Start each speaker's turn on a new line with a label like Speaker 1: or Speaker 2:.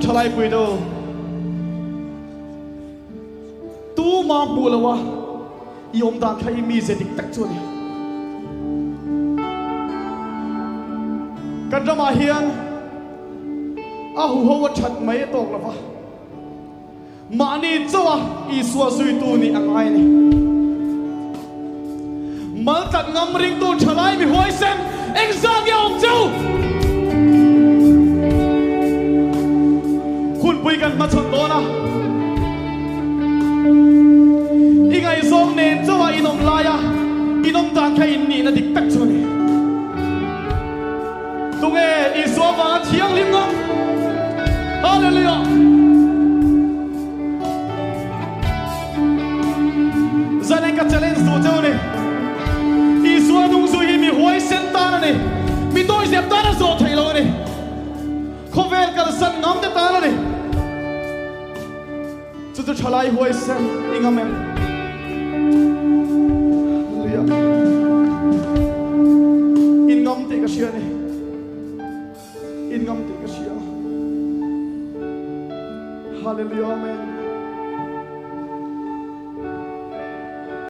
Speaker 1: thalai pui do tu ma bulawa yom dan khai mi zedik tak chuni kan rama hian a hu ho that mai tok lawa mani chawa Isua zui tu ni angai ni mal tak ngam ring tu thalai mi hoi sem exam ya om chau khun pui kan ma chon do na ingai zong nen chawa inom laya inom ta khai ni na dik tak chuni Tunge Isua vanga thianghlim ngam hallelujah Zanen ka challenge do chau ni Isua dung zui hi mi hoi sen ta na ni mi doi zep ta na zo thai lo ni khovel ka san ngam te ta na ni chu chu thalai hoi sen ingam em hallelujah in ngam te ka sia ni in ngam te ka sia hallelujah amen